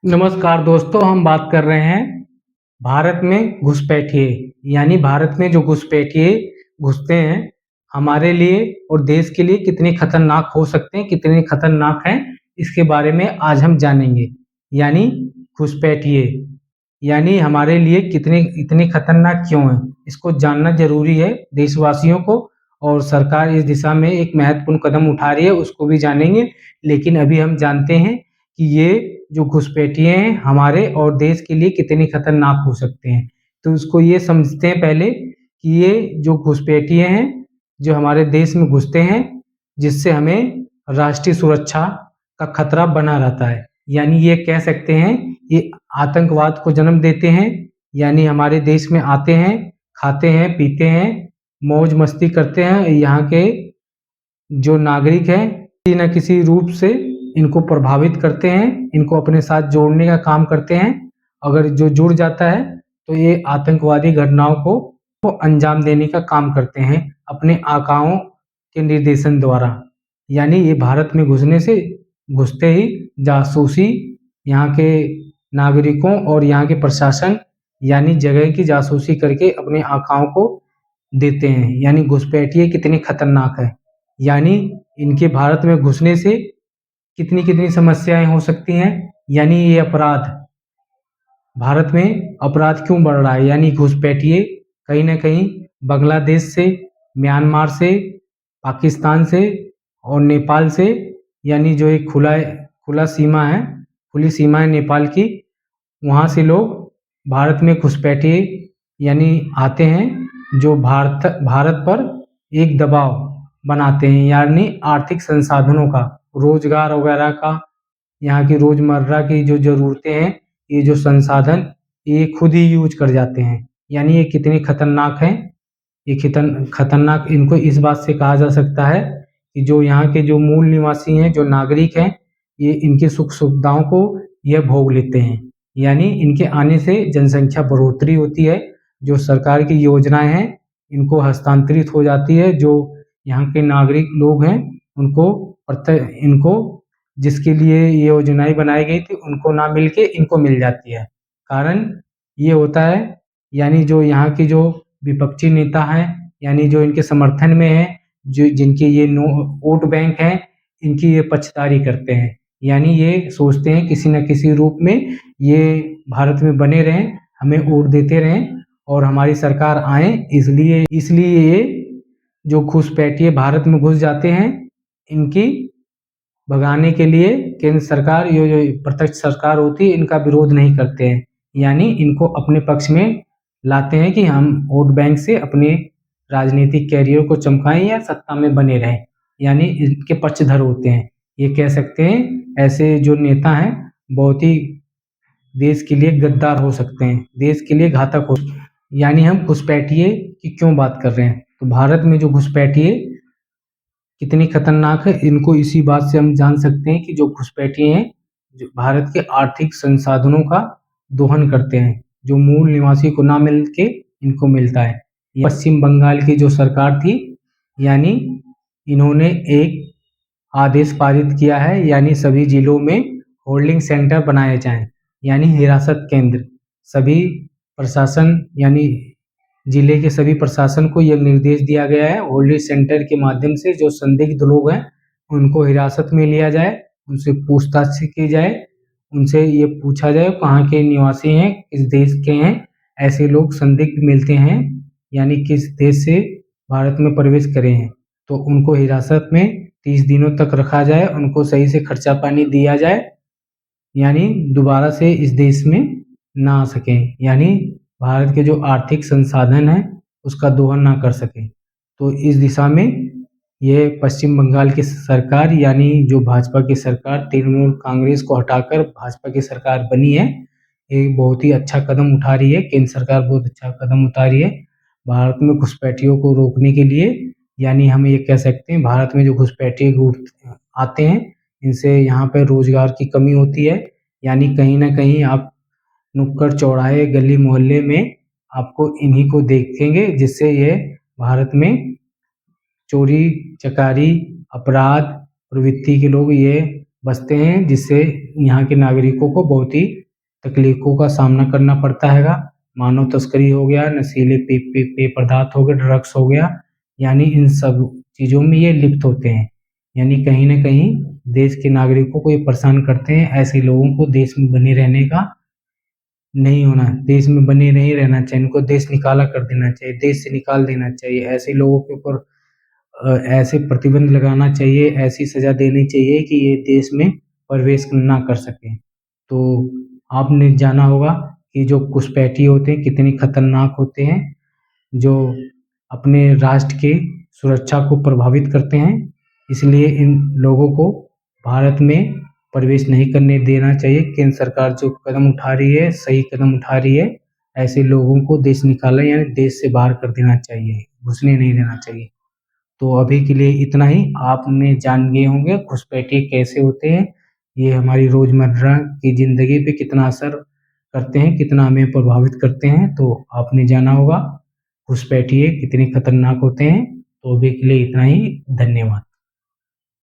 नमस्कार दोस्तों, हम बात कर रहे हैं भारत में घुसपैठिए, यानी भारत में जो घुसपैठिए घुसते हैं, हमारे लिए और देश के लिए कितने खतरनाक हो सकते हैं, कितने खतरनाक हैं, इसके बारे में आज हम जानेंगे। यानी घुसपैठिए, यानी हमारे लिए कितने इतने खतरनाक क्यों हैं, इसको जानना ज़रूरी है देशवासियों को और सरकार इस दिशा में एक महत्वपूर्ण कदम उठा रही है, उसको भी जानेंगे। लेकिन अभी हम जानते हैं कि ये जो घुसपैठिए हैं हमारे और देश के लिए कितने खतरनाक हो सकते हैं। तो उसको ये समझते हैं पहले कि ये जो घुसपैठिए हैं, जो हमारे देश में घुसते हैं, जिससे हमें राष्ट्रीय सुरक्षा का खतरा बना रहता है। यानी ये कह सकते हैं ये आतंकवाद को जन्म देते हैं, यानी हमारे देश में आते हैं, खाते हैं, पीते हैं, मौज-मस्ती करते हैं। यहाँ के जो नागरिक हैं, किसी न किसी रूप से इनको प्रभावित करते हैं, इनको अपने साथ जोड़ने का काम करते हैं। अगर जो जुड़ जाता है, तो ये आतंकवादी घटनाओं को अंजाम देने का काम करते हैं, अपने आकाओं के निर्देशन द्वारा। यानी ये भारत में घुसते ही जासूसी यहाँ के नागरिकों और यहाँ के प्रशासन यानी जगह की जासूसी करके अपने आकाओं को देते हैं। यानी घुसपैठिए कितने खतरनाक है, यानी इनके भारत में घुसने से कितनी-कितनी समस्याएँ हो सकती हैं। यानी ये अपराध भारत में अपराध क्यों बढ़ रहा है, यानी घुसपैठिए कहीं न कहीं बांग्लादेश से, म्यांमार से, पाकिस्तान से और नेपाल से, यानी जो एक खुला सीमा है, खुली सीमा है नेपाल की, वहाँ से लोग भारत में घुसपैठिए यानी आते हैं, जो भारत पर एक दबाव बनाते हैं, यानी आर्थिक संसाधनों का, रोजगार वगैरह का, यहाँ की रोजमर्रा की जो ज़रूरतें हैं, ये जो संसाधन ये खुद ही यूज़ कर जाते हैं। यानी ये कितने खतरनाक हैं, ये खतरनाक इनको इस बात से कहा जा सकता है कि जो यहाँ के जो मूल निवासी हैं, जो नागरिक हैं, ये इनकी सुख-सुविधाओं को ये भोग लेते हैं। यानी इनके आने से जनसंख्या बढ़ोतरी होती है, जो सरकार की योजनाएँ हैं, इनको हस्तांतरित हो जाती है, जो यहाँ के नागरिक लोग हैं, इनको जिसके लिए ये योजनाएँ बनाई गई थी, उनको ना मिल के इनको मिल जाती है। कारण ये होता है, यानी जो यहाँ के जो विपक्षी नेता हैं, यानी जो इनके समर्थन में हैं, जो जिनके ये वोट बैंक हैं, इनकी ये पक्षधारी करते हैं। यानी ये सोचते हैं किसी न किसी रूप में ये भारत में बने रहें, हमें वोट देते रहें और हमारी सरकार आए, इसलिए ये जो घुसपैठिए भारत में घुस जाते हैं, इनकी भगाने के लिए केंद्र सरकार जो प्रत्यक्ष सरकार होती है, इनका विरोध नहीं करते हैं। यानी इनको अपने पक्ष में लाते हैं कि हम वोट बैंक से अपने राजनीतिक कैरियर को चमकाएँ या सत्ता में बने रहें, यानी इनके पक्षधर होते हैं। ये कह सकते हैं ऐसे जो नेता हैं, बहुत ही देश के लिए गद्दार हो सकते हैं, देश के लिए घातक हो। यानी हम घुसपैठिए की क्यों बात कर रहे हैं, तो भारत में जो घुसपैठिए कितनी खतरनाक है, इनको इसी बात से हम जान सकते हैं कि जो घुसपैठिए हैं, जो भारत के आर्थिक संसाधनों का दोहन करते हैं, जो मूल निवासी को ना मिल के इनको मिलता है। पश्चिम बंगाल की जो सरकार थी, यानी इन्होंने एक आदेश पारित किया है, यानी सभी जिलों में होल्डिंग सेंटर बनाए जाएँ, यानी हिरासत केंद्र। सभी प्रशासन यानी जिले के सभी प्रशासन को यह निर्देश दिया गया है, होल्डिंग सेंटर के माध्यम से जो संदिग्ध लोग हैं, उनको हिरासत में लिया जाए, उनसे पूछताछ की जाए, उनसे ये पूछा जाए कहाँ के निवासी हैं, किस देश के हैं। ऐसे लोग संदिग्ध मिलते हैं, यानी किस देश से भारत में प्रवेश करे हैं, तो उनको हिरासत में 30 दिनों तक रखा जाए, उनको सही से खर्चा पानी दिया जाए, यानी दोबारा से इस देश में ना आ सकें, यानी भारत के जो आर्थिक संसाधन हैं, उसका दोहन ना कर सकें। तो इस दिशा में ये पश्चिम बंगाल की सरकार यानी जो भाजपा की सरकार तृणमूल कांग्रेस को हटाकर भाजपा की सरकार बनी है, ये बहुत ही अच्छा कदम उठा रही है, केंद्र सरकार बहुत अच्छा कदम उठा रही है, भारत में घुसपैठियों को रोकने के लिए। यानी हम ये कह सकते हैं भारत में जो घुसपैठिए आते हैं, इनसे यहाँ पे रोज़गार की कमी होती है, यानी कहीं न कहीं आप नुक्कड़ चौराहे, गली मोहल्ले में आपको इन्हीं को देखेंगे, जिससे ये भारत में चोरी, चकारी, अपराध प्रवृत्ति के लोग ये बसते हैं, जिससे यहाँ के नागरिकों को बहुत ही तकलीफ़ों का सामना करना पड़ता हैगा। मानव तस्करी हो गया, नशीले पेय पदार्थ हो गए, ड्रग्स हो गया, यानी इन सब चीज़ों में ये लिप्त होते हैं। यानी कहीं न कहीं देश के नागरिकों को ये परेशान करते हैं। ऐसे लोगों को देश में बने रहने का नहीं होना, देश में बने नहीं रहना चाहिए, इनको देश निकाला कर देना चाहिए, देश से निकाल देना चाहिए। ऐसे लोगों के ऊपर ऐसे प्रतिबंध लगाना चाहिए, ऐसी सज़ा देनी चाहिए कि ये देश में प्रवेश ना कर सकें। तो आपने जाना होगा कि जो घुसपैठी होते हैं कितने खतरनाक होते हैं, जो अपने राष्ट्र की सुरक्षा को प्रभावित करते हैं। इसलिए इन लोगों को भारत में प्रवेश नहीं करने देना चाहिए। केंद्र सरकार जो कदम उठा रही है, सही कदम उठा रही है। ऐसे लोगों को देश निकाला यानी देश से बाहर कर देना चाहिए, घुसने नहीं देना चाहिए। तो अभी के लिए इतना ही। आपने जान गए होंगे घुसपैठिए कैसे होते हैं, ये हमारी रोज़मर्रा की ज़िंदगी पे कितना असर करते हैं, कितना हमें प्रभावित करते हैं। तो आपने जाना होगा घुसपैठिए कितने खतरनाक होते हैं। तो अभी के लिए इतना ही, धन्यवाद।